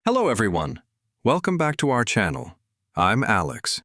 Hello everyone. Welcome back to our channel. I'm Alex.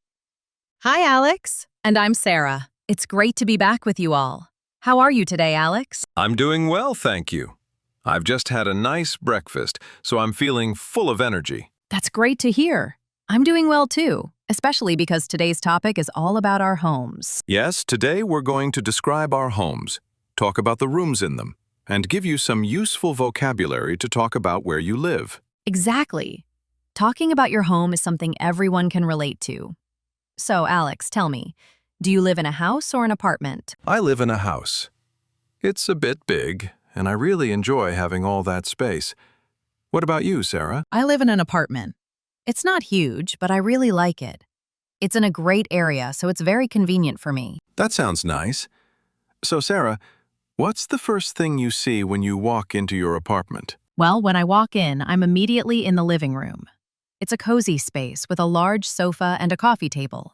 Hi, Alex. And I'm Sarah. It's great to be back with you all. How are you today, Alex? I'm doing well, thank you. I've just had a nice breakfast, so I'm feeling full of energy. That's great to hear. I'm doing well too, especially because today's topic is all about our homes. Yes, today we're going to describe our homes, talk about the rooms in them, and give you some useful vocabulary to talk about where you live. Exactly. Talking about your home is something everyone can relate to. So, Alex, tell me, do you live in a house or an apartment? I live in a house. It's a bit big, and I really enjoy having all that space. What about you, Sarah? I live in an apartment. It's not huge, but I really like it. It's in a great area, so it's very convenient for me. That sounds nice. So, Sarah, what's the first thing you see when you walk into your apartment? Well, when I walk in, I'm immediately in the living room. It's a cozy space with a large sofa and a coffee table.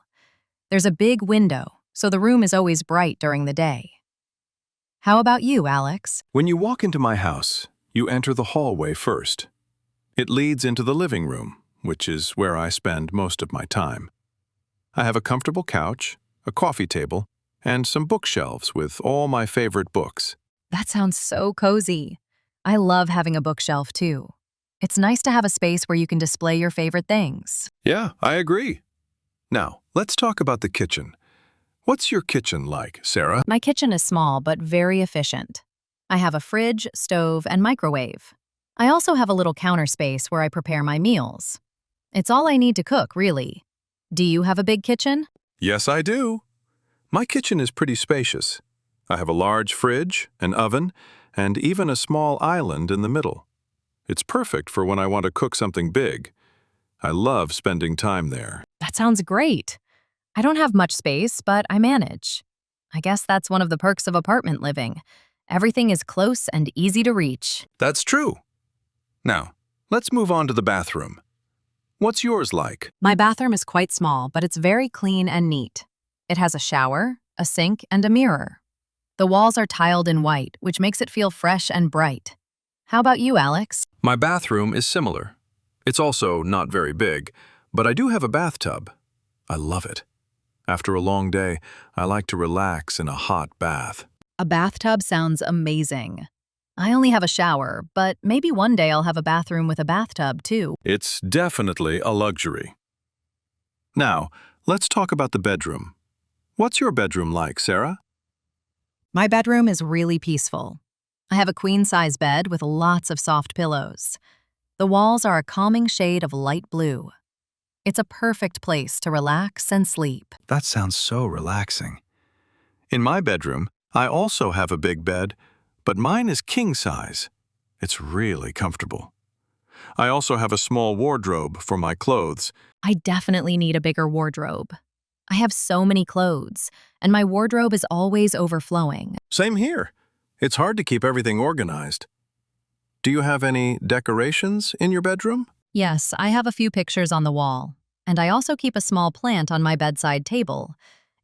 There's a big window, so the room is always bright during the day. How about you, Alex? When you walk into my house, you enter the hallway first. It leads into the living room, which is where I spend most of my time. I have a comfortable couch, a coffee table, and some bookshelves with all my favorite books. That sounds so cozy. I love having a bookshelf, too. It's nice to have a space where you can display your favorite things. Yeah, I agree. Now, let's talk about the kitchen. What's your kitchen like, Sarah? My kitchen is small but very efficient. I have a fridge, stove, and microwave. I also have a little counter space where I prepare my meals. It's all I need to cook, really. Do you have a big kitchen? Yes, I do. My kitchen is pretty spacious. I have a large fridge, an oven, and even a small island in the middle. It's perfect for when I want to cook something big. I love spending time there. That sounds great. I don't have much space, but I manage. I guess that's one of the perks of apartment living. Everything is close and easy to reach. That's true. Now, let's move on to the bathroom. What's yours like? My bathroom is quite small, but it's very clean and neat. It has a shower, a sink, and a mirror. The walls are tiled in white, which makes it feel fresh and bright. How about you, Alex? My bathroom is similar. It's also not very big, but I do have a bathtub. I love it. After a long day, I like to relax in a hot bath. A bathtub sounds amazing. I only have a shower, but maybe one day I'll have a bathroom with a bathtub, too. It's definitely a luxury. Now, let's talk about the bedroom. What's your bedroom like, Sarah? My bedroom is really peaceful. I have a queen-size bed with lots of soft pillows. The walls are a calming shade of light blue. It's a perfect place to relax and sleep. That sounds so relaxing. In my bedroom, I also have a big bed, but mine is king size. It's really comfortable. I also have a small wardrobe for my clothes. I definitely need a bigger wardrobe. I have so many clothes, and my wardrobe is always overflowing. Same here. It's hard to keep everything organized. Do you have any decorations in your bedroom? Yes, I have a few pictures on the wall, and I also keep a small plant on my bedside table.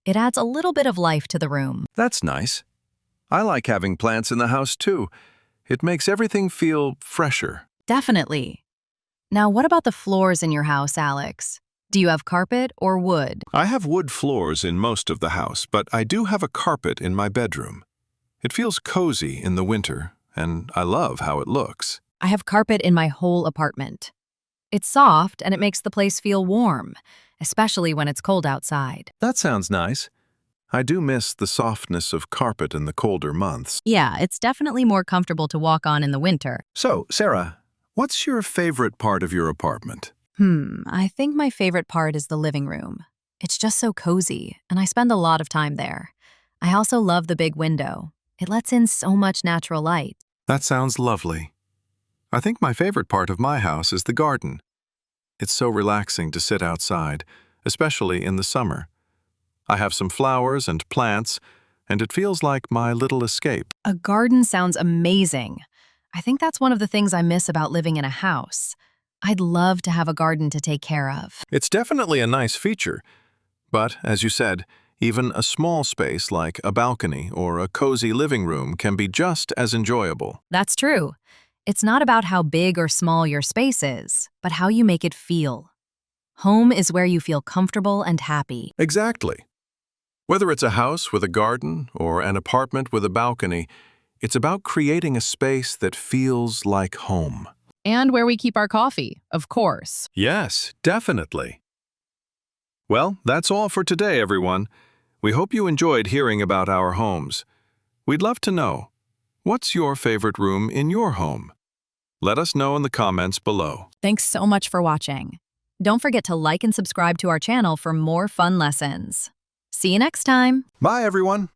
It adds a little bit of life to the room. That's nice. I like having plants in the house too. It makes everything feel fresher. Definitely. Now, what about the floors in your house, Alex? Do you have carpet or wood? I have wood floors in most of the house, but I do have a carpet in my bedroom. It feels cozy in the winter, and I love how it looks. I have carpet in my whole apartment. It's soft and it makes the place feel warm, especially when it's cold outside. That sounds nice. I do miss the softness of carpet in the colder months. Yeah, it's definitely more comfortable to walk on in the winter. So, Sarah, what's your favorite part of your apartment? I think my favorite part is the living room. It's just so cozy, and I spend a lot of time there. I also love the big window. It lets in so much natural light. That sounds lovely. I think my favorite part of my house is the garden. It's so relaxing to sit outside, especially in the summer. I have some flowers and plants, and it feels like my little escape. A garden sounds amazing. I think that's one of the things I miss about living in a house. I'd love to have a garden to take care of. It's definitely a nice feature, but as you said, even a small space like a balcony or a cozy living room can be just as enjoyable. That's true. It's not about how big or small your space is, but how you make it feel. Home is where you feel comfortable and happy. Exactly. Whether it's a house with a garden or an apartment with a balcony, it's about creating a space that feels like home. And where we keep our coffee, of course. Yes, definitely. Well, that's all for today, everyone. We hope you enjoyed hearing about our homes. We'd love to know, what's your favorite room in your home? Let us know in the comments below. Thanks so much for watching. Don't forget to like and subscribe to our channel for more fun lessons. See you next time. Bye, everyone.